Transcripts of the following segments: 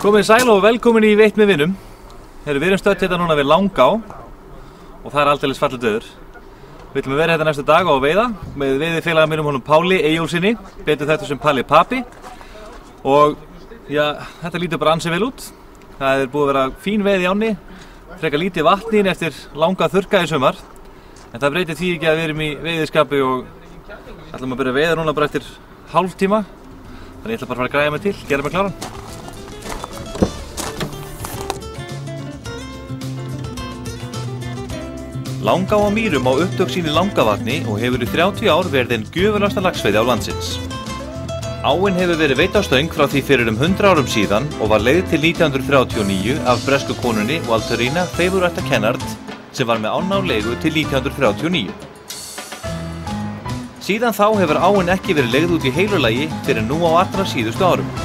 Komið sæl og velkomin í Veitt með vinum. Við erum stödd hérna núna við Langá og það aldeilis fallegt veður. Við ætlum að vera hérna næstu dag og veiða með veiðifélaga mínum honum Páli Eyjólfssyni, betur þetta sem Palli Papi. Og já, þetta lítur bara ansi vel út. Það búið að vera fín veið í ánni, frekar lítið vatn eftir langa þurrka í sumar. En það breytir því ekki að við erum í veiðiskapi og ætlum að byrja að veiða núna bara eftir hálftíma. Þannig ég ætla bara að fara að græja mig til, gera mig kláran. Langá á Mýrum á upptök sín í Langavatni og hefur í 30 ár verið einn gjöfulasta laxveiði á landsins. Áin hefur verið veidd á stöng frá því fyrir 100 árum síðan og var leigð til 1939 af bresku konunni Walterina Favouretta Kennard sem var með ána á leigu til 1939. Síðan þá hefur áin ekki verið leigð út í heilu lagi fyrir nú á allra síðustu árum.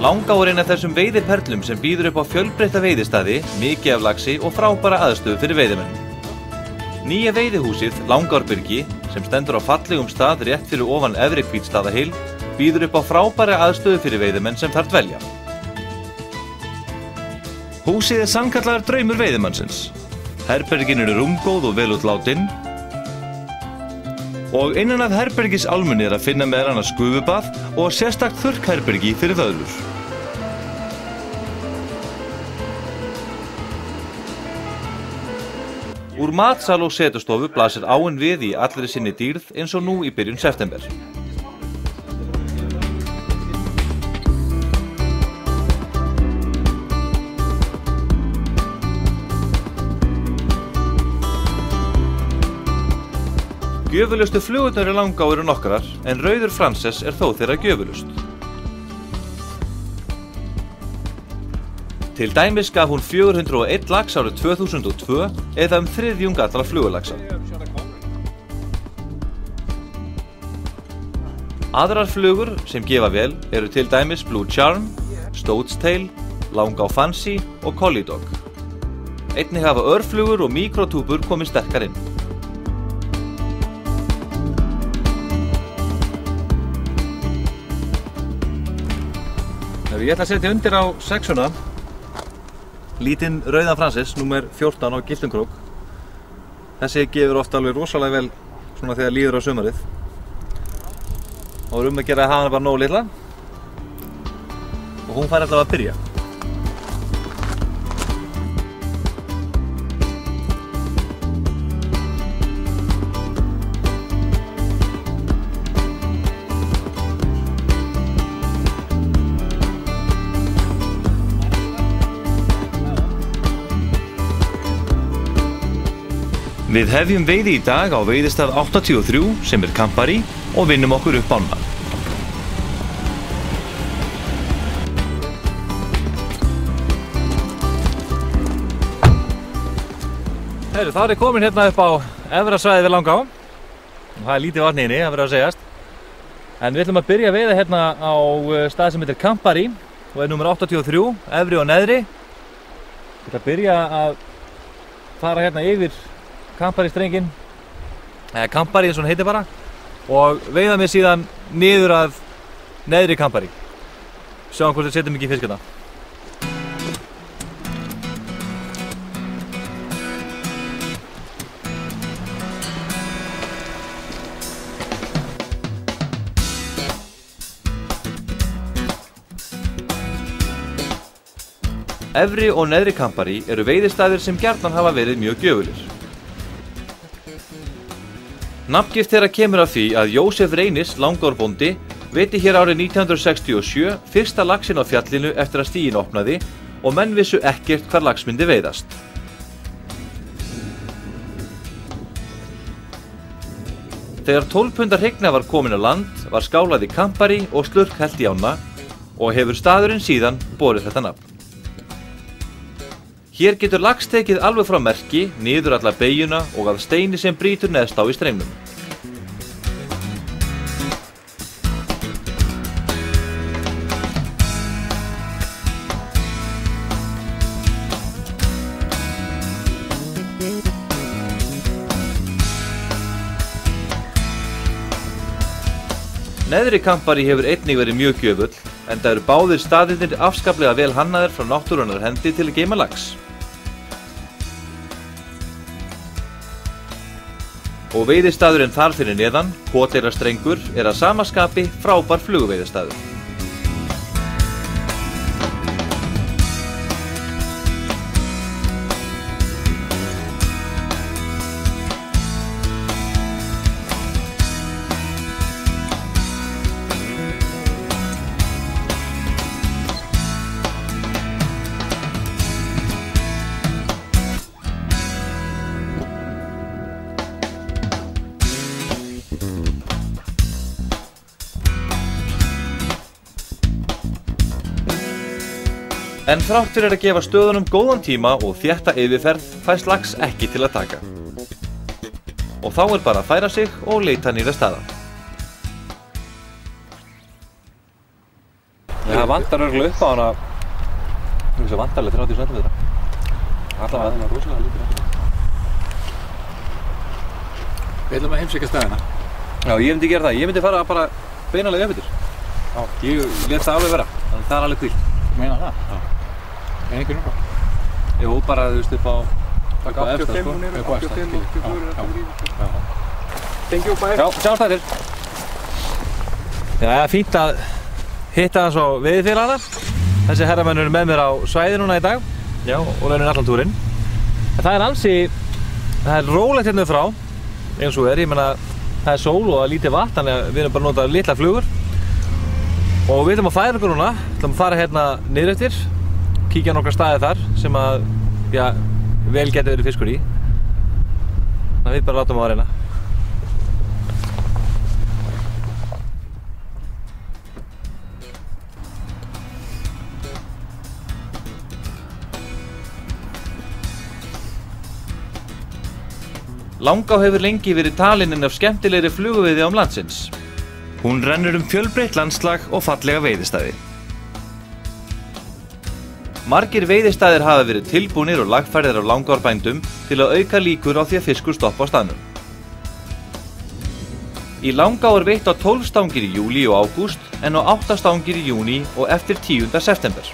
Langá er ein af þessum veiðiperlum sem býður upp á fjölbreytta veiðistaði, mikið af laxi og frábæra aðstöðu fyrir veiðimenn. Nýja veiðihúsið, Langárbyrgi, sem stendur á fallegum stað rétt fyrir ofan Efri Hvítstaðahyl, býður upp á frábæra aðstöðu fyrir veiðimenn sem þar dvelja. Húsið er sannkallaður draumur veiðimannsins. Herbergin eru rúmgóð og vel útlátin. Og innan af herbergisálmunni er að finna meðal annars gufubað og sérstakt þurrkherbergi fyrir vöðlur. Úr matsal og setustofu blasir áin við í allri sinni dýrð eins og nú í byrjun september. Gjöfulustu flugurnar í Langá eru nokkrar, en rauður Frances er þó þeirra gjöfulust. Til dæmis gaf hún 401 lax árið 2002 eða þriðjung allra flugurlaxa. Aðrar flugur sem gefa vel eru til dæmis Blue Charm, Stoat's Tail, Langá Fancy og Collie Dog. Einnig hafa örflugur og mikrotúpur komið sterkar inn. Ég ætla að setja undir á sexuna lítinn rauðan Frances, númer 14 á Gyltunkrók. Þessi gefur oft alveg rosalega vel svona þegar líður á sumarið. Og að gera að hafa hana bara nógu litla. Og hún fær allavega að byrja. Við hefjum veiði í dag á veiðistað 83 sem er Campari og vinnum okkur upp ána. Þá er ég komin hérna upp á efra svæðið við Langá. Það er lítið vatn inni, það verður að segjast. En við ætlum að byrja að veiða hérna á stað sem heitir Campari og er númer 83, efri og neðri. Ég ætla að byrja að fara hérna yfir Campari-strenginn, eða Campari eins og hann heitir bara, og veiða mig síðan niður að neðri Campari. Sjáum hvort við setjum ekki í fiskana. Efri og neðri Campari eru veiðistaðir sem gjarnan hafa verið mjög gjöfulir. Nafngift þeirra kemur af því að Jósef Reynis, Langárbondi, veiddi hér árið 1967 fyrsta laxinn á fjallinu eftir að stíginn opnaði og menn vissu ekkert hvar lax myndi veiðast. Þegar 12 pundar hrygna var komin á land var skálað í Campari og slurk hellt í ána og hefur staðurinn síðan borið þetta nafn. Hér getur lax tekið alveg frá merki, niður alla beygjuna og að steini sem brýtur neðst á í strengnum. Neðri Kampari hefur einnig verið mjög gjöfull, enda eru báðir staðirnir afskaplega vel hannaðir frá náttúrunnar hendi til að geyma lax. Og veiðistaðurinn þar fyrir neðan, Kotleirastrengur, að sama skapi frábær flugveiðistaður. En þrátt fyrir að gefa stöðunum góðan tíma og þétta yfirferð fæst lax ekki til að taka. Og þá bara að færa sig og leita nýrra staða. Það vantar örgulega upp á hana, það vantar alveg 30 cm. Allavega það er rosalega lítið eftir. Við ætlum að heimsækja staðina. Já, ég myndi gera það. Ég myndi fara bara beinalega upp yfir. Já. Ég let það alveg vera, þannig það er alveg hvílt. Þú meina það? Já. En einhvern veginn? Jú, bara þú veist upp á 85 og nýra, 85 og 84. Thank you, bye. Já, sjáumst þættir. Já, fínt að hitta hans á veiðifélagana. Þessi herramenn eru með mér á svæði núna í dag. Já, og raunin allan túrinn. En það er rólegt hérna frá, eins og ég meina, það er sól og það er lítið vatn, þannig að við erum bara að nota litlar flugur. Og við ætlum að færa okkur núna, ætlum að fara hérna niður eftir, kíkja nokkra staði þar sem að, já, vel geti verið fiskur í. Þannig að við bara látum á að reyna. Langá hefur lengi verið talin inn af skemmtilegri fluguveiði ám landsins. Hún rennur fjölbreytt landslag og fallega veiðistæði. Margir veiðistæðir hafa verið tilbúnir og lagfærðir af Langárbændum til að auka líkur á því að fiskur stoppa á staðnum. Í Langá veitt á 12 stangir í júlí og ágúst en á 8 stangir í júní og eftir 10. september.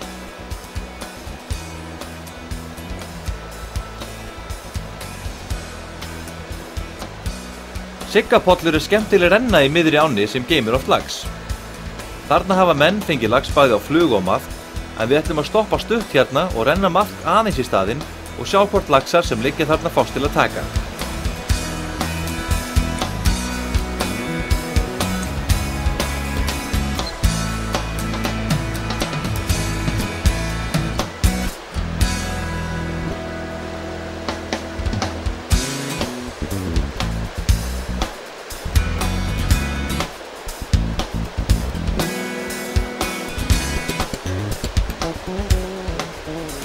Siggapollur skemmtileg renna í miðri ánni sem geymir oft lax. Þarna hafa menn fengið lax bæði á flug og maðk, en við ætlum að stoppa stutt hérna og renna maðk aðeins í staðinn og sjá hvort laxar sem liggja þarna fást til að taka.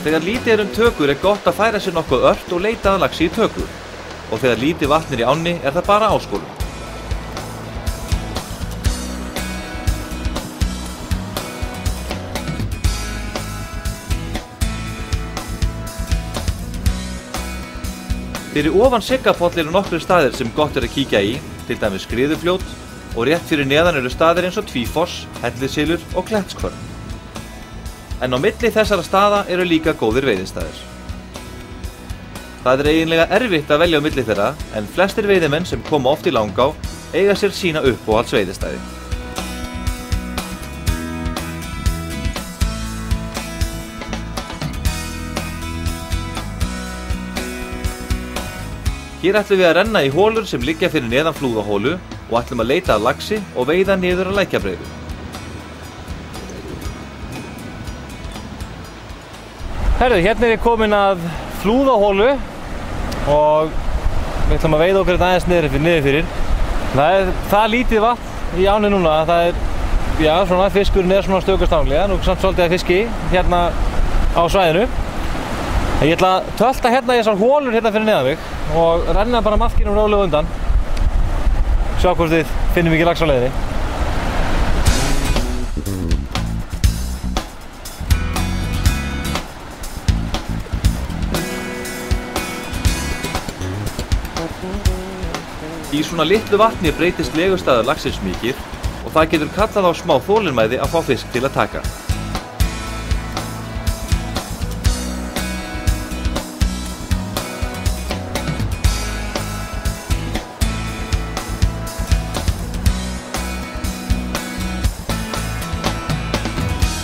Þegar lítið tökur gott að færa sér nokkuð ört og leita að laxi í tökur. Og þegar lítið vatn í ánni það bara áskorun. Fyrir ofan Siggapoll eru nokkrir staðir sem gott að kíkja í, til dæmis Skriðufljót, og rétt fyrir neðan eru staðir eins og Tvífoss, Hellisylur og Klettskvörn. En á milli þessara staða eru líka góðir veiðistæðir. Það eiginlega erfitt að velja á milli þeirra, en flestir veiðimenn sem koma oft í Langá eiga sér sína uppáhalds veiðistæði. Hér ætlum við að renna í hólur sem liggja fyrir neðan Flúðahólu og ætlum að leita að laxi og veiða niður að Lækjabreiðu. Herðu, hérna ég komin að Flúðahólu og við ætlum að veiða okkur aðeins niður fyrir. Það lítið vatn í ánni núna, já, svona fiskurinn svona stökustanglega, nú samt svolítið að fiski hérna á svæðinu. Ég ætla að tölta hérna í þessar hólur hérna fyrir neðan mig og renna bara maðkinum rólega undan. Sjá hvort við finnum ekki lax á leiðinni. Í svona litlu vatni breytist legustæður laxins mikið og það getur kallað á smá þolinmæði að fá fisk til að taka.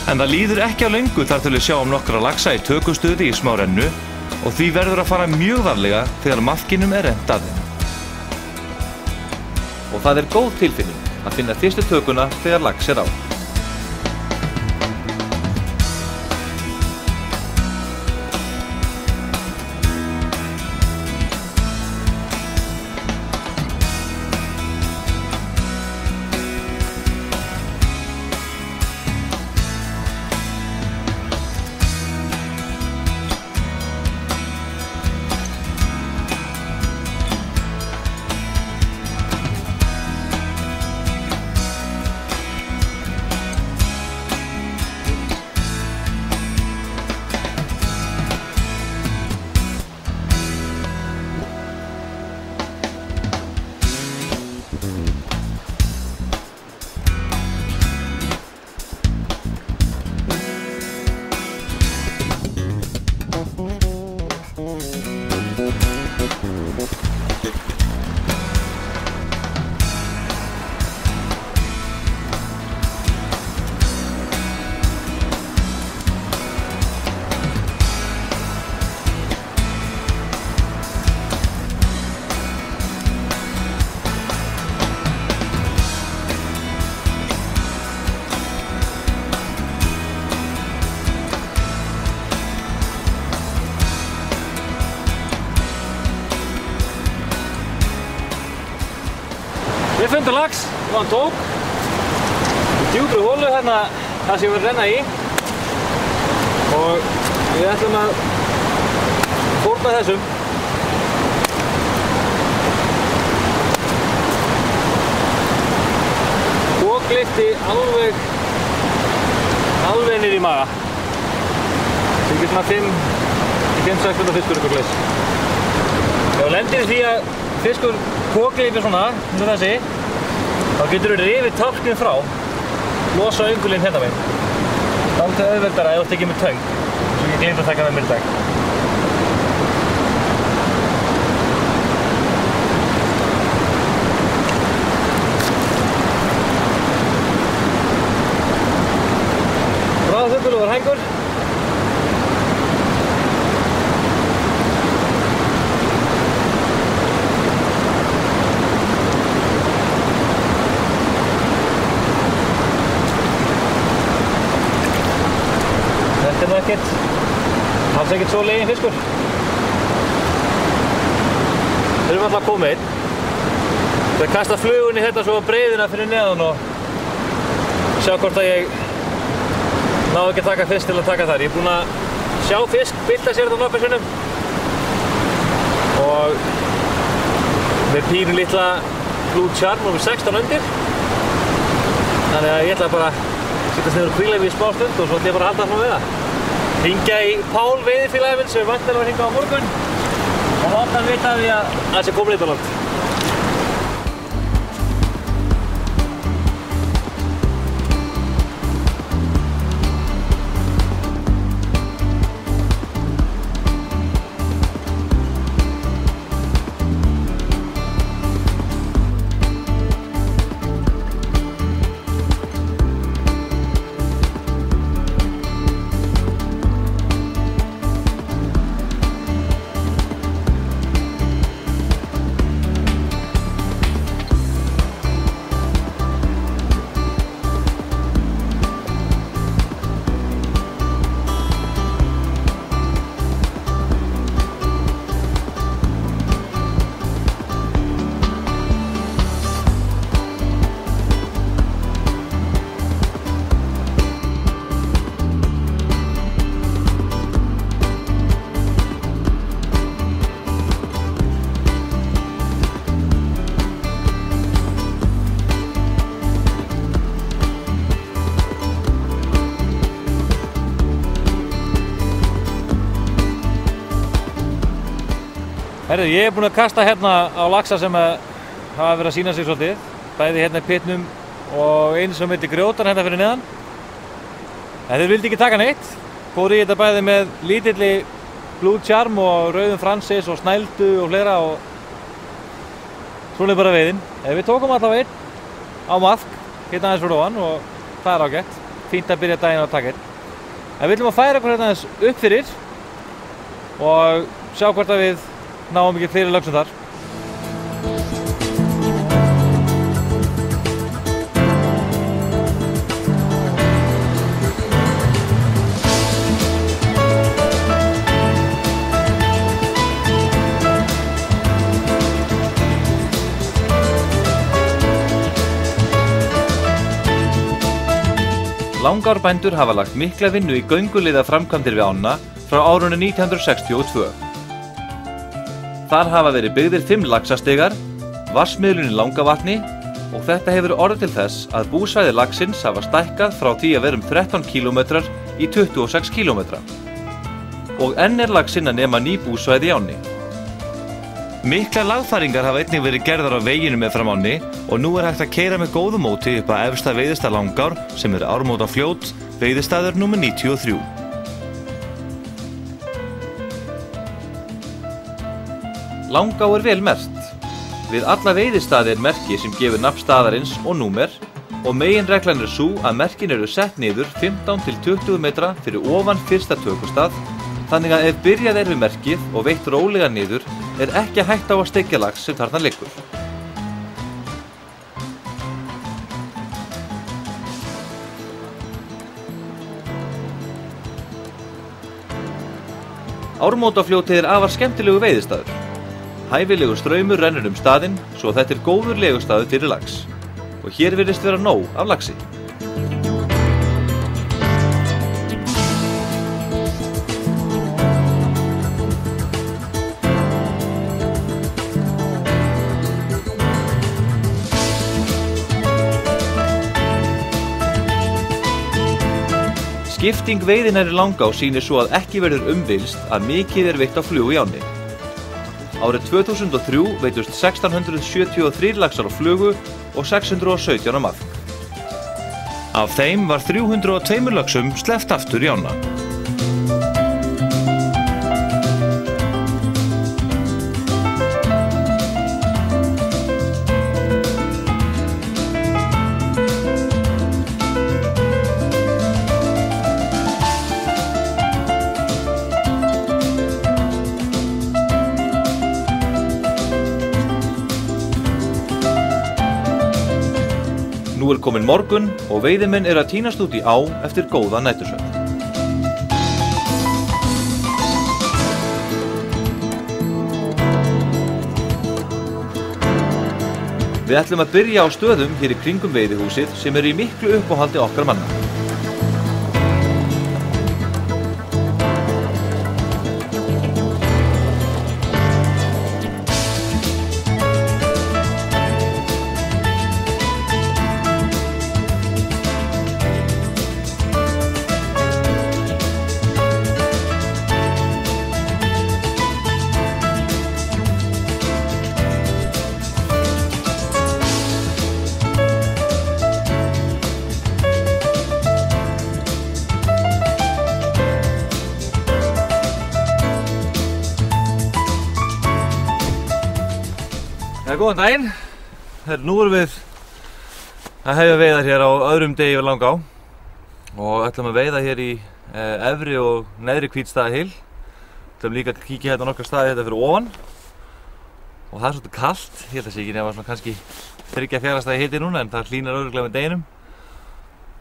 En það líður ekki á löngu þar til við sjáum nokkra laxa í tökustuði í smá rennu og því verður að fara mjög varlega þegar maðkinum rennt að þeim. Og það góð tilfinning að finna fyrstu tökuna þegar lax á. Við fundum lax og hann tók í djúpri hólu hérna það sem við erum að renna í og við ætlum að fórna þessum. Kokgleypti alveg niður í maga. Það er svona 5-6 fiskur ykkur gleys. Ef þú lendir í því að fiskur kokgleypir svona, eins og þessi, þá getur þú rifið tálknið frá, losa öngulinn hérna megin. Það er alltaf auðveldara ef þú ert ekki með töng, sem ég gleymdi að taka með mér í dag. Bráðþurrkulegur hængur. Alls ekkert svo leginn fiskur. Við erum alltaf komið inn. Við kasta flugunni hérna svo á breiðuna fyrir neðan og sjá hvort að ég ná ekki að taka fisk til að taka þar. Ég er búinn að sjá fisk bylta sér þetta nokkuð sinnum og með pínu litla Blue Charm og með 16 undir. Þannig að ég ætla bara að sittast niður og hvíla við í smá stund og svo ætla ég bara að halda áfram við það. Hringja í Pál veiðifélagið minn sem við væntanlega að hringja á morgun og láta hann vita af því að það sé komin á land. Herðu, ég er búinn að kasta hérna á laxa sem hafa verið að sýna sig svolítið, bæði hérna í pitnum og eins og milli grjótan hérna fyrir neðan. En þeir vildi ekki taka neitt, fóru í þetta bæði með lítilli Blue Charm og rauðum Francis og snældu og fleira og svona bara veiðin. Við tókum allavega einn á maðk, hérna aðeins fyrir ofan og það er ágætt. Fínt að byrja daginn á takkinn. En við ætlum að færa okkur hérna aðeins upp fyrir og sjá hvort að við náum ekki fleiri löxum þar. Langárbændur hafa lagt mikla vinnu í gönguleiða framkvæmdir við ána frá árinu 1962. Þar hafa verið byggðir 5 laxastigar, vatnsmiðlun í Langavatni og þetta hefur orðið til þess að búsvæði laxins hafa stækkað frá því að vera 13 km í 26 km. Og enn er laxinn að nema ný búsvæði í ánni. Miklar lagfæringar hafa einnig verið gerðar á veginum meðfram ánni og nú er hægt að keyra með góðu móti upp að efsta veiðistað Langár sem er Ármótafljót, veiðistaður nr. 93. Langá er vel merkt. Við alla veiðistaði er merki sem gefur nafn staðarins og númer og meginreglan er sú að merkin eru sett niður 15 til 20 metra fyrir ofan fyrsta tökustað, þannig að ef byrjað er við merkið og veitt rólega niður er ekki hægt á að steikja lax sem þarna liggur. Ármótafljótið er afar skemmtilegu veiðistaður. Hæfilegur straumur rennur staðinn svo þetta er góður legustaður fyrir lax. Og hér virðist vera nóg af laxi. Skipting veiðinnar í Langá sýnir svo að ekki verður umvilst að mikið er veitt á flugu í ánni. Árið 2003 veitust 1673 laxar á flugu og 617 á maðk. Af þeim var 302 laxum sleppt aftur í ána. Nú er kominn morgun og veiðimenn eru að tínast út í á eftir góða nætursvefn. Við ætlum að byrja á stöðum hér í kringum veiðihúsið sem eru í miklu uppáhaldi okkar manna. Góðan daginn. Nú erum við að hefja veiðar hér á öðrum degi við Langá og ætlum að veiða hér í efri og neðri Hvítstaðahyl. ætlum líka að kíkja hérna nokkra staði þetta fyrir ofan og það er svolítið kalt. Ég held að sé ekki nema svona kannski 3-4 staði hiti núna en það hlýnar örugglega með deginum.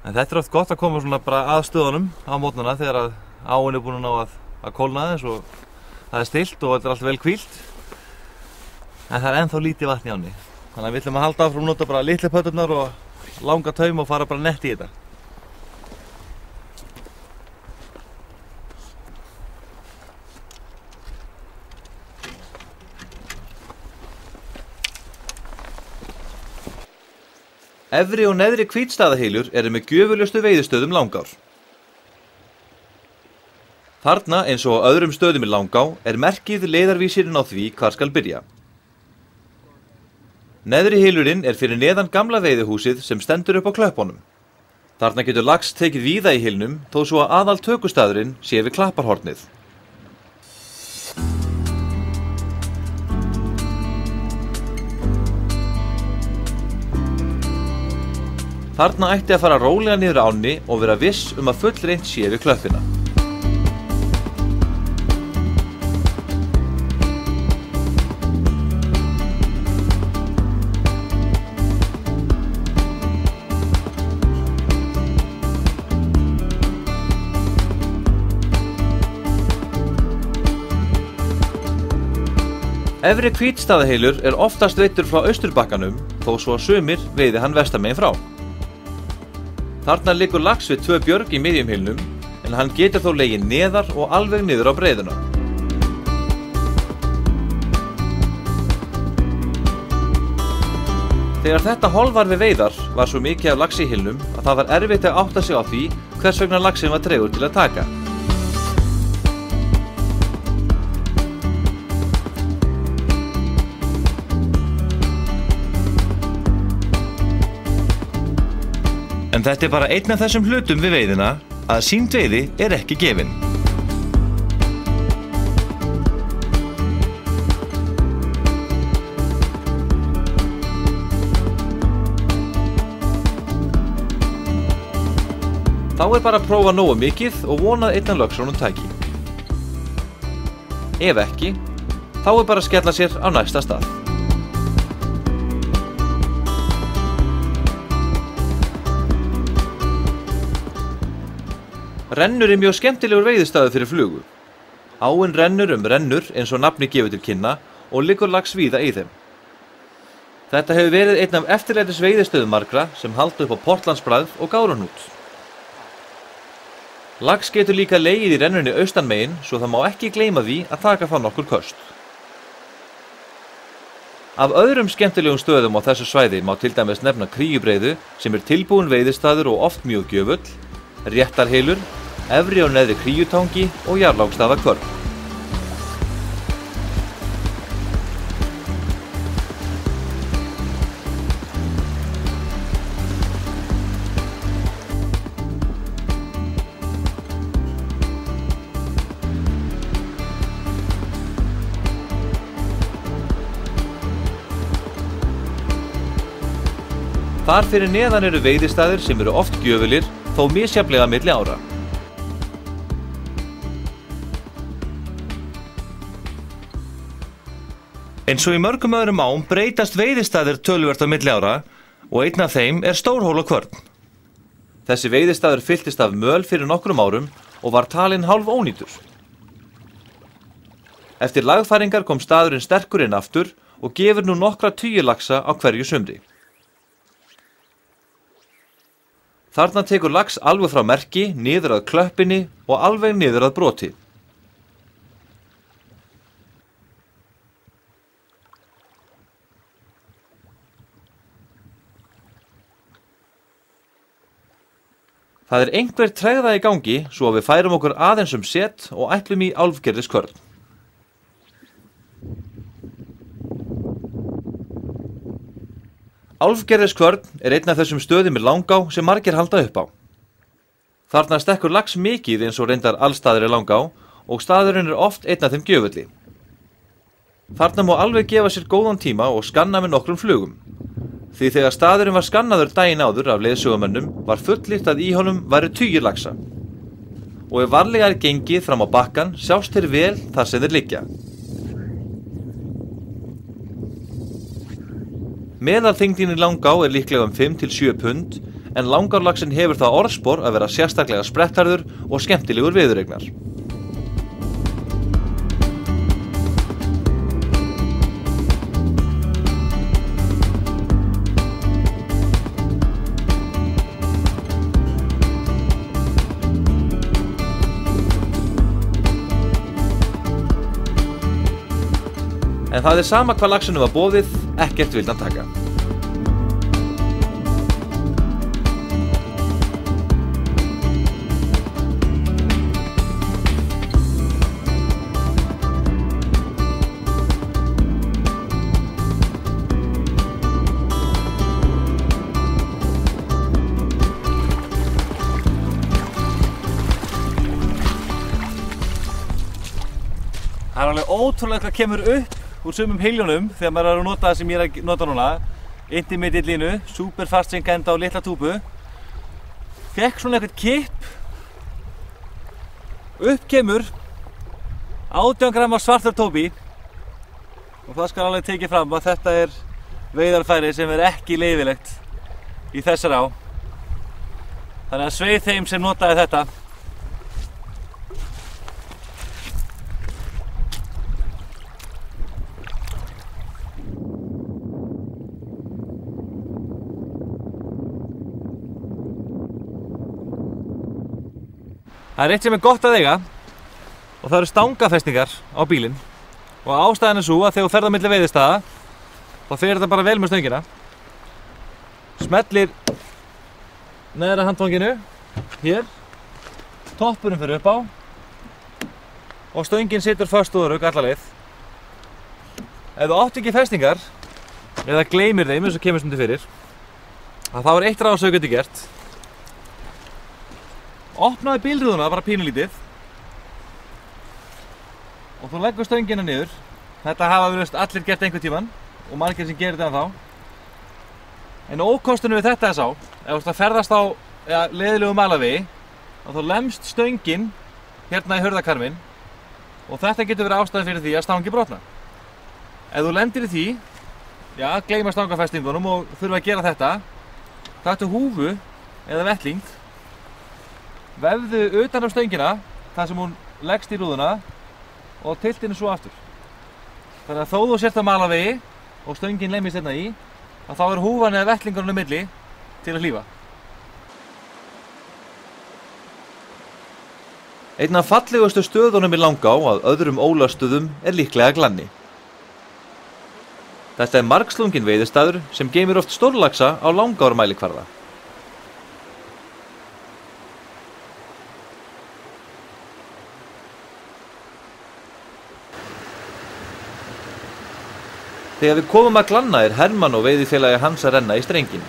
En þetta er oft gott að koma svona bara að stöðunum á mótnana þegar að áin er búin að ná að kólna aðeins og það er stillt og þetta er allt vel hvílt. En það er ennþá lítið vatn í ánni. Þannig að við ætlum að halda áfram að nota bara litlu pöturnar og langa taum og fara bara nett í þetta. Efri og neðri Hvítstaðahylur eru með gjöfulustu veiðistöðum Langár. Þarna, eins og á öðrum stöðum í Langá, er merkið leiðarvísirinn á því hvar skal byrja. Neðri hylurinn fyrir neðan gamla veiðihúsið sem stendur upp á klöppunum. Þarna getur lax tekið víða í hylnum þó svo að aðal tökustaðurinn sé við Klapparhornið. Þarna ætti að fara rólega niður ánni og vera viss að fullreynt sé við klöppina. Efri Hvítstaðahylur oftast veiddur frá Austurbakkanum þó svo að sumir veiði hann vestamegin frá. Þarna liggur lax við 2 björg í miðjum hylnum en hann getur þó legið neðar og alveg niður á breiðuna. Þegar þetta hol var við veiðar var svo mikið af laxi í hylnum að það var erfitt að átta sig á því hvers vegna laxinn var tregur til að taka. En þetta bara einn af þessum hlutum við veiðina að sýnd veiði ekki gefin. Þá bara að prófa nógu mikið og vona að einn af lögslónum taki. Ef ekki, þá bara að skella sér á næsta stað. Rennur mjög skemmtilegur veiðistaður fyrir flugu. Áin rennur rennur eins og nafni gefur til kynna og liggur lax víða í þeim. Þetta hefur verið einn af eftirlætis veiðistöðum margra sem halda upp á Portlandsbragð og Gáruhnút. Lax getur líka legið í rennunni austanmegin svo það má ekki gleyma því að taka þá nokkur köst. Af öðrum skemmtilegum stöðum á þessu svæði má til dæmis nefna Kríubreiðu sem tilbúin veiðistaður og oft mjög gjöfull, Réttarhylur, Efri og neðri Kríutangi og Jarlágstaðakvörn. Þar fyrir neðan veiðistaðir sem oft gjöfulir þó misjafnlega milli ára. Eins og í mörgum öðrum ám breytast veiðistaðir töluvert á milli ára og einn af þeim Stórhólakvörn. Þessi veiðistaður fylltist af möl fyrir nokkrum árum og var talinn hálf ónýtur. Eftir lagfæringar kom staðurinn sterkur inn aftur og gefur nú nokkra tugi laxa á hverju sumri. Þarna tekur lax alveg frá merki, niður að klöppinni og alveg niður að broti. Það einhver tregða í gangi svo að við færum okkur aðeins set og ætlum í Álfgerðiskvörn. Álfgerðiskvörn einn af þessum stöðum í Langá sem margir halda upp á. Þarna stekkur lax mikið eins og reyndar allstaðir í Langá og staðurinn oft einn af þeim gjöfulli. Þarna má alveg gefa sér góðan tíma og skanna með nokkrum flugum. Því þegar staðurinn var skannaður daginn áður af leiðsögumönnum var fullyrt að í honum væru tugir laxa. Og ef varlega gengið fram á bakkann sjást þeir vel þar sem þeir liggja. Meðalþyngdin í Langá líklega 5 til 7 pund en Langárlaxinn hefur það orðspor að vera sérstaklega sprettharður og skemmtilegur viðureignar. En það sama hvað laxinu var boðið, ekkert vildi hann taka. alveg ótrúlega hvað kemur upp úr sumum hiljónum þegar maður er að nota það sem ég er að nota núna. Intimate línu, super fast sync enda á litla túbu. Fekk svona eitthvað kipp. Upp kemur 18 grama svartur tóbi. Og það skal alveg tekið fram að þetta er veiðarfæri sem er ekki leyfilegt í þessar á. Þannig að sveið þeim sem notaði þetta. Það er eitt sem er gott að eiga og það eru stangafestingar á bílinn. Og ástæðan er sú að þegar þú ferð á milli veiðistaða þá fer þetta bara vel með stöngina. Smellir neðra handfanginu hér, toppurinn fyrir upp á og stöngin situr föst og örugg alla leið. Ef þú átt ekki festingar eða gleymir þeim eins og kemur stundum fyrir, þá er eitt ráð sem þú getur gert. Opnaði bílrúðuna bara pínulítið og þú leggur stöngina niður. Þetta hafa verið allir gert einhvern tímann og margir sem gerir þetta þá. En ókostunum við þetta er sá, ef þú ferðast á leiðilegu malarvegi og þá lemst stöngin hérna í hurðarkarminn og þetta getur verið ástæðan fyrir því að stangi brotna. Ef þú lendir í því, gleyma stangafestingunum og þurfa að gera þetta, taktu húfu eða vettling, vefðu utan á stöngina þar sem hún leggst í rúðuna og tilt henni svo aftur. Þannig að þó þú sért á malarvegi og stöngin lemist hérna í, þá er húfan eða vettlingurinn á milli til að hlífa. Einn af fallegustu stöðunum í Langá að öðrum ólöstuðum er líklega Glanni. Þetta er margslunginn veiðistaður sem geymir oft stórlaxa á Langármælikvarða. Þegar við komum að Glanna er Hermann og veiðifélagi hans að renna í strenginn.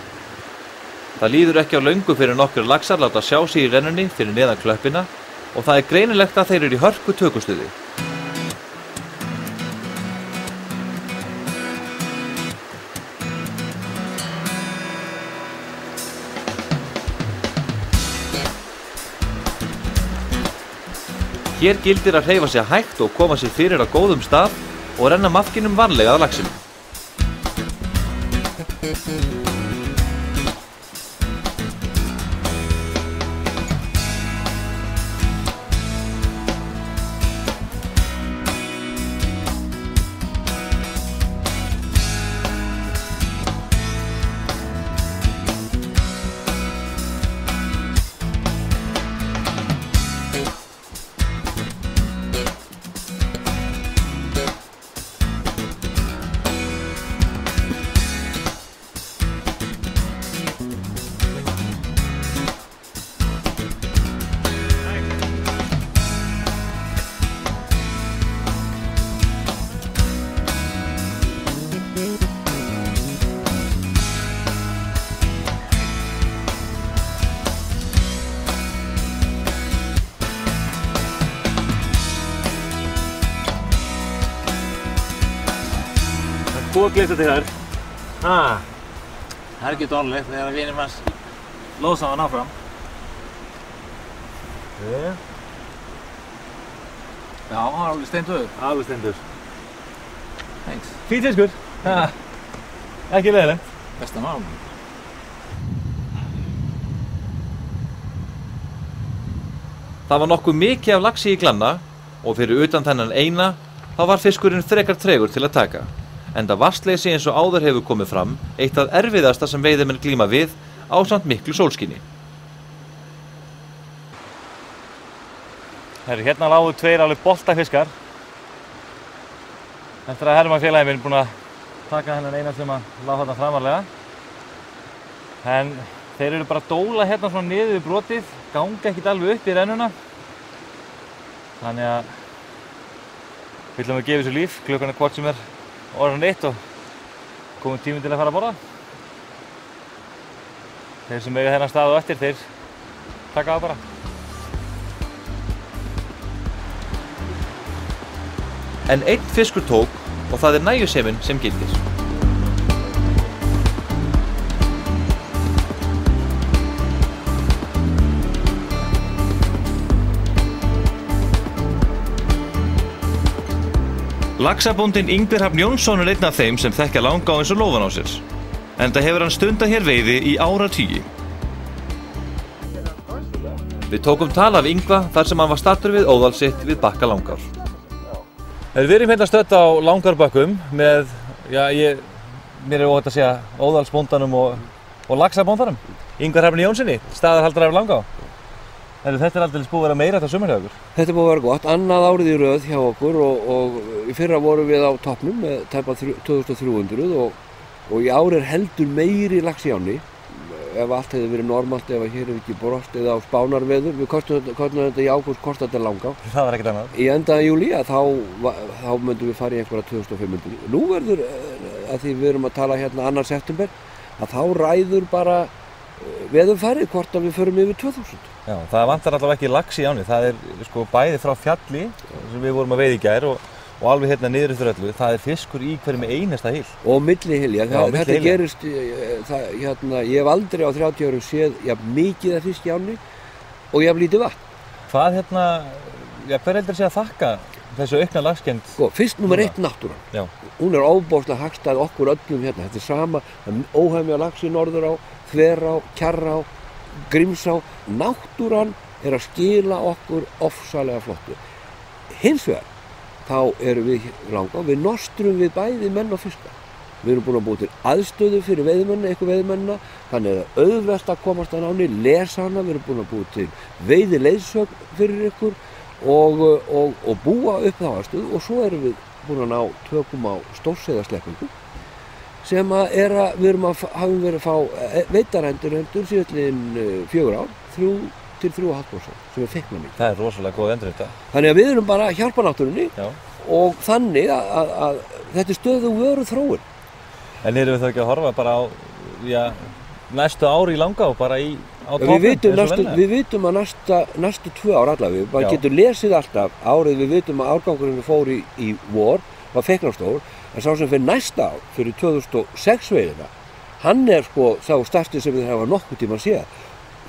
Það líður ekki á löngu fyrir nokkrir laxar láta sjá sig í rennunni fyrir neðan klöppina og það er greinilegt að þeir eru í hörku tökustuði. Hér gildir að hreyfa sig hægt og koma sér fyrir á góðum stað og renna mafkinum varlega að laxinu. Hvað gleypta til þær? Það er ekki dónlegt þegar vinir manns Lósa hann áfram. Já, hann er alveg steindur. Alveg steindur. Thanks. Fín fiskur. Ekki leiðilegt. Besta mál. Það var nokkuð mikið af laxi í Glanna og fyrir utan þennan eina þá var fiskurinn frekar tregur til að taka. Enda vatnsleysi eins og áður hefur komið fram eitt af erfiðasta sem veiðimenn glíma við ásamt miklu sólskini. Hérna lágu tveir alveg boltafiskar. Eftir að Hermann félagi minn búinn að taka hennan eina sem að lág þarna framarlega. En þeir eru bara að dóla hérna svona niður við brotið, ganga ekkert alveg upp í rennuna. Þannig að við ætlum að gefa þessu líf, klukkan er hvort sem er orðin 1 og komum tíminn til að fara að borða. Þeir sem eiga þennan stað og eftir, þeir taka það bara. En einn fiskur tók og það nægjusemin sem gildir. Laxabóndinn Ingvar Hrafn Jónsson einn af þeim sem þekkja Langá eins og lófan á sér. Enda hefur hann stundað hér veiði í áratugi. Við tókum tal af Ingva þar sem hann var staddur við óðal sitt við bakka Langár. Við erum hérna stödd á Langárbökkum með, mér óhætt að segja, óðalsbóndanum og laxabóndanum. Ingvar Hrafni Jónssoni, staðarhaldari af Langá. Þetta aldrei búið að vera meira þetta sumar hjá okkur. Þetta búið að vera gott, annað árið í röð hjá okkur og í fyrra vorum við á toppnum með tæpa 2300 og í ár heldur meiri lax í ánni. Ef allt hefði verið normalt, ef hér hefði ekki brostið á spánarveður, við kostum þetta í ágúst, kostum þetta Langá. Það var ekkert annað. Í enda júlí þá myndum við fara í einhverja 2500. Nú verður, að því við erum að tala hérna 2. september, að þá ræður bara veðurfarið hvort að við förum yfir 2000. Já, það vantar allavega ekki lax í ánni. Það sko bæði frá fjalli sem við vorum að veiða í gær og alveg hérna niður eftir öllu. Það fiskur í hverjum einasta hil. Og millihylja. Þetta gerist, ég hef aldrei á 30 árum séð jafn mikið af fisk í ánni og jafn lítið vatn. Hvað hver heldur sé að þakka þessu aukna laxgengd? Fyrst númer 1 náttúran. Já. Hún ofboðslega hagstæð okkur öllum hérna. Þetta sama, óhemja lax í Norðurá, Þverá, Kjarrá, Grímsá. Náttúran að skila okkur ofsalega flottu. Hins vegar, þá erum við Langá, við nostrum við bæði menn og fiska. Við erum búin að búa til aðstöðu fyrir veiðimennina, þannig að auðvelt að komast að ánni, lesa hana, við erum búin að búa til veiðileiðsögn fyrir ykkur og búa upp þá aðstöðu og svo erum við búin að ná tökum á stórseiðasleppingu sem við hafum verið að fá veitarendur síðastliðin 4 ár, 3 til 3,5% sem er feikna mikið. Það er rosalega góð endurheimta. Þannig að við erum bara að hjálpa náttúrunni og þannig að þetta er stöðug þróun. En erum við þá ekki að horfa bara á næstu ár í Langá, bara á toppnum? Við vitum að næstu 2 ár allavega, við getum lesið alltaf árið, við vitum að árgangurinn fór í vor, var feiknarstór, en sá sem fyrir næsta ár, fyrir 2006 veiðina, hann sko sá stærsti sem við hafa nokkuð tíma séð.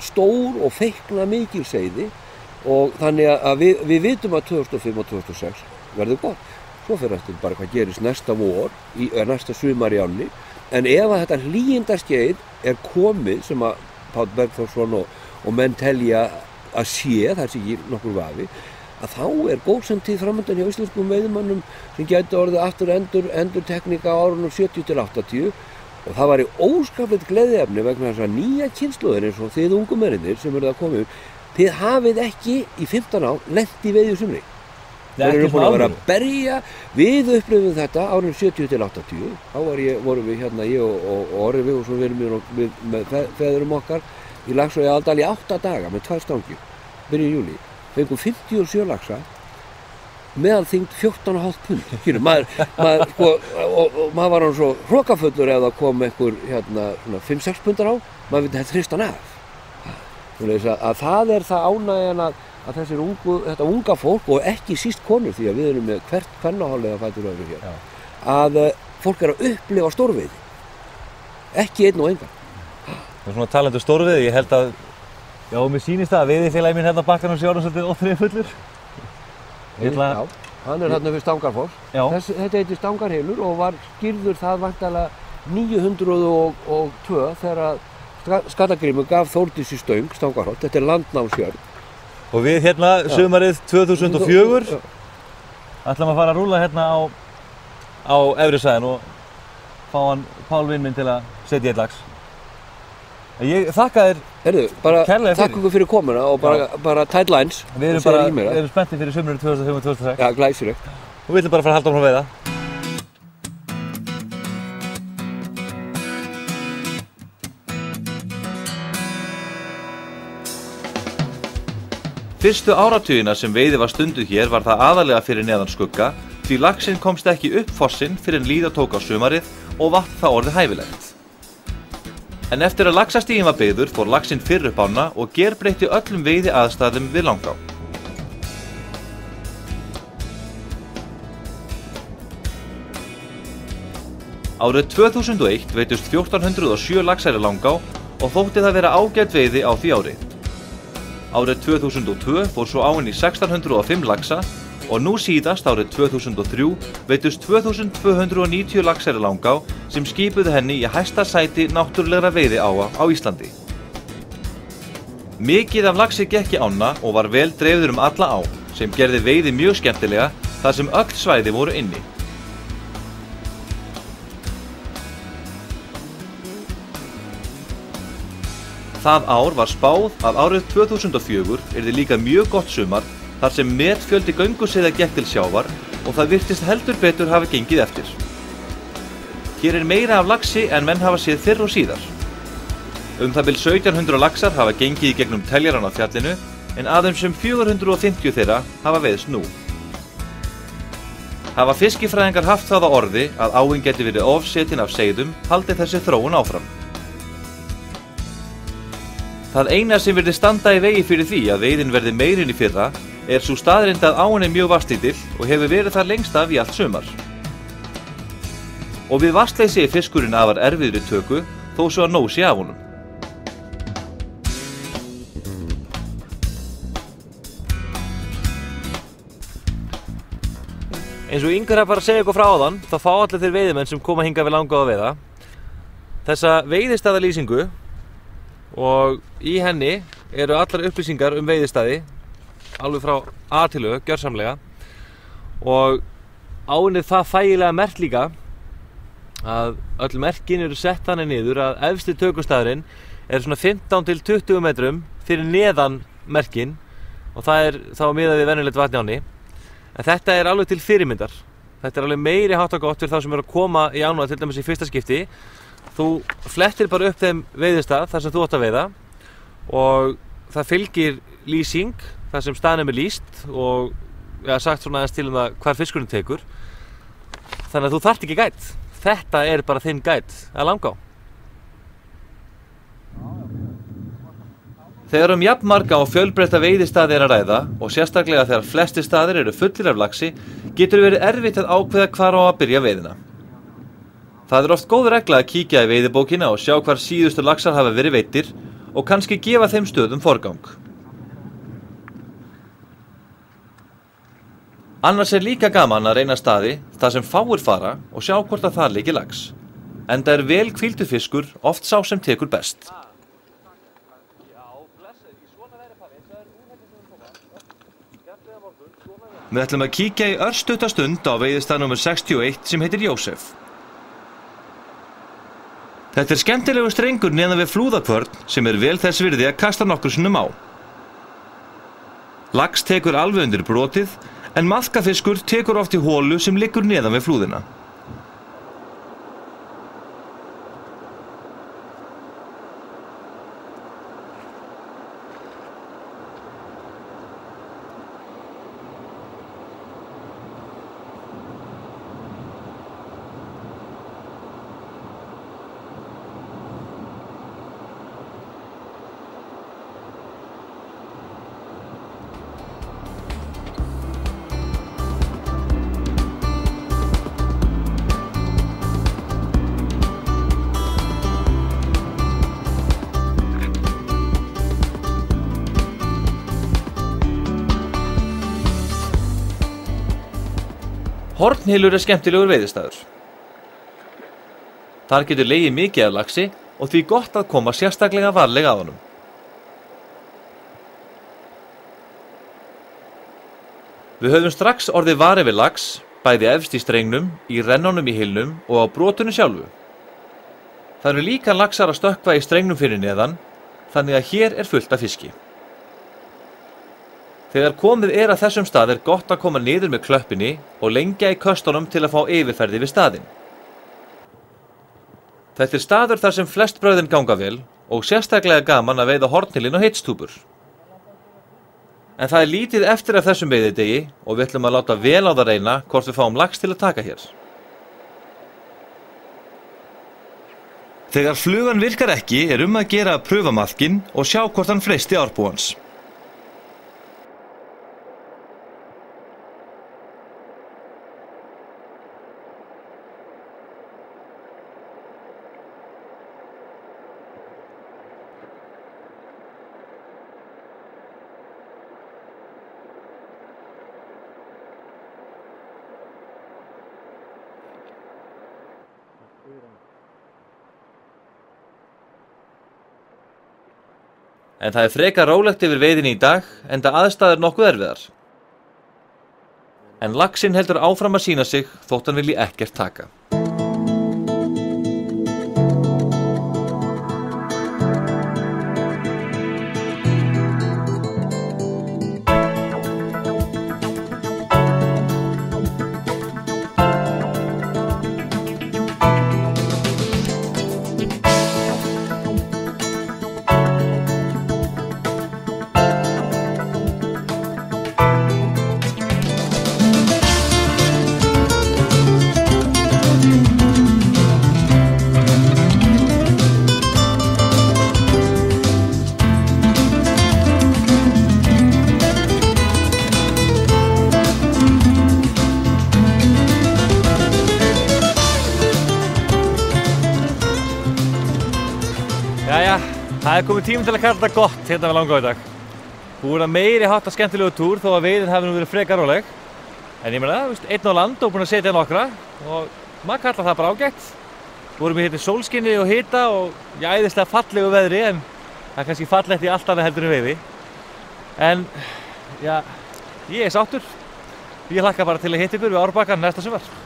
Stór og feikna mikil seiði og þannig að við vitum að 2005 og 2006 verður gott. Svo fyrir eftir bara hvað gerist næsta vor, næsta sumar í ánni, en ef að þetta hlýjendaskeið komið sem að Páll Bergþórsson og menn telja að sé, það sé ekki nokkur vafi, að þá góðsend tíð framöndan hjá íslenskum veiðimönnum sem gæti orðið aftur endurtekninga á árunum 70 til 80 og það væri óskaplega gleðiefni vegna þess að nýja kynslóðir eins og þið ungu mennirnir sem eru að koma þið hafið ekki í 15 ár lent í veiði sumri. Þeir eru búin að vera að berja, við upplifum þetta árunum 70 til 80, þá vorum við hérna, ég og Orri Vigfússon við með feðurum okkar í Laxá í Aðaldal í 8 daga með 2 stangir, byrjun júlí. Fengum 57 laxa meðalþyngd 14,5 pund. Maður var hann svo hrokafullur ef það kom einhver 5-6 pundar á, maður veit að hrista hann af. Að það það ánægjan að þetta unga fólk og ekki síst konur, því að við erum með hvert kvennahálið að fætur öðru hér, að fólk að upplifa stórveiði, ekki einn og engan. Það svona talandi stórveiði, ég held að mér sýnist það að veiðifélagi minn hérna bakkanum sjórum svolítið óþriffullur. Já, hann hérna fyrir Stangarfoss. Þetta heitir Stangarhylur og var skýrður það væntanlega 902 þegar Skallagrímur gaf Þórdísi stöng, Stangarholt, þetta er landnámsjörð. Og við hérna sumarið 2004 ætlum að fara að rúlla hérna á efri svæðin og fá hann Pál vinn minn til að setja eitt lax. Ég þakka þér kærlega fyrir. Takk ykkur fyrir komuna og bara tight lines. Við erum spenntir fyrir sumrinu 2005 og 2006. Já, glæsilegt. Og við ætlum bara að fara að halda áfram að veiða. Fyrstu áratugina sem veiði var stunduð hér var það aðalega fyrir neðan skugga því laxinn komst ekki upp fossinn fyrr en líða tók á sumarið og vatn það orðið hæfilegt. En eftir að laxastíginn var byggður fór laxinn fyrr upp ána og gerbreytti öllum veiði aðstæðum við Langá. Árið 2001 veitust 1407 laxar í Langá og þótti það vera ágæt veiði á því ári. Árið 2002 fór svo áin í 1605 laxa og nú síðast árið 2003 veitust 2290 laxar í Langá sem skipuðu henni í hæsta sæti náttúrulegra veiðiáa á Íslandi. Mikið af laxi gekk í ána og var vel dreifður alla á, sem gerði veiði mjög skemmtilega þar sem öll svæði voru inni. Það ár var spáð að árið 2004 yrði líka mjög gott sumar þar sem metfjöldi gönguseiða gekk til sjávar og það virtist heldur betur hafa gengið eftir. Hér er meira af laxi en menn hafa séð fyrr og síðar. Það bil 1700 laxar hafa gengið í gegnum teljaran á fjallinu en aðeins 450 þeirra hafa veiðst nú. Hafa fiskifræðingar haft það á orði að áin geti verið ofsetin af seiðum haldi þessi þróun áfram. Það eina sem virði standa í vegi fyrir því að veiðin verði meiri en í fyrra er sú staðreynd að áin er mjög vatnslítill og hefur verið þar lengst af í allt sumar. Og við vatnsleysi er fiskurinn afar erfiðri töku þó svo að nóg sé af honum. Eins og Ingar bara að segja ykkur frá áðan, þá fá allir þeir veiðimenn sem koma hingað við Langá að veiða þessa veiðistaðalýsingu og í henni eru allar upplýsingar veiðistaði alveg frá A til Ö, gjörsamlega og áin er það þægilega merkt líka að öll merkin eru sett þannig niður að efsti tökustaðurinn er svona 15 til 20 metrum fyrir neðan merkin og það er þá miðað við venjulegt vatn í ánni. En þetta er alveg til fyrirmyndar. Þetta er alveg meiri hátt og gott fyrir þá sem eru að koma í ána til dæmis í fyrsta skipti. Þú flettir bara upp þeim veiðistað þar sem þú átt að veiða og það fylgir lýsing þar sem staðnum er lýst og sagt svona aðeins til það hvar fiskurinn tekur. Þannig að þú þarft ekki gæt. Þetta er bara þinn gæt að Langá. Þegar jafnmarga og fjölbreytta veiðistaði er að ræða og sérstaklega þegar flestir staðir eru fullir af laxi getur verið erfitt að ákveða hvar á að byrja veiðina. Það er oft góð regla að kíkja í veiðibókina og sjá hvar síðustu laxar hafa verið veiddir og kannski gefa þeim stöðum forgang. Annars er líka gaman að reyna staði þar sem fáir fara og sjá hvort að það liggi lax. Enda er vel hvíldur fiskur oft sá sem tekur best. Við ætlum að kíkja í örstutta stund á veiðistað nr. 61 sem heitir Jósef. Þetta er skemmtilegur strengur neðan við Flúðakvörn sem er vel þess virði að kasta nokkrum sinnum á. Lax tekur alveg undir brotið en maðkafiskur tekur oft í holu sem liggur neðan við flúðina. Hornhylur er skemmtilegur veiðistaður. Þar getur legið mikið af laxi og því gott að koma sérstaklega varlega að honum. Við höfum strax orðið varið við lax, bæði efst í strengnum, í rennunum í hylnum og á brotinu sjálfu. Það eru líka laxar að stökkva í strengnum fyrir neðan, þannig að hér er fullt af fiski. Þegar komið er að þessum stað er gott að koma niður með klöppinni og lengja í köstunum til að fá yfirferði við staðinn. Þetta er staður þar sem flest brauðin ganga vel og sérstaklega gaman að veiða hornhylinn og heitstúpur. En það er lítið eftir af þessum veiðidegi og við ætlum að láta vel á það reyna hvort við fáum lax til að taka hér. Þegar flugan virkar ekki er að gera að pröfa maðkinn og sjá hvort hann freisti árbúans. En það frekar rólegt yfir veiðinni í dag, enda aðstæður nokkuð erfiðar. En laxinn heldur áfram að sýna sig þótt hann vilji ekkert taka. Jæja, það komið tími til að kalla þetta gott hérna við Langá í dag. Búin að meiri háttar skemmtilegu túr þó að veiðin hafi nú verið frekar róleg. En ég meina, einn á land og búin að setja nokkra og maður kallar það bara ágætt. Vorum við hérna í sólskinni og hita og æðislega fallegu veðri en það er kannski fallegt í allt annað heldur en veiði. En, já, ég er sáttur. Ég hlakka bara til að hitta ykkur við Árbakkann næsta sumar.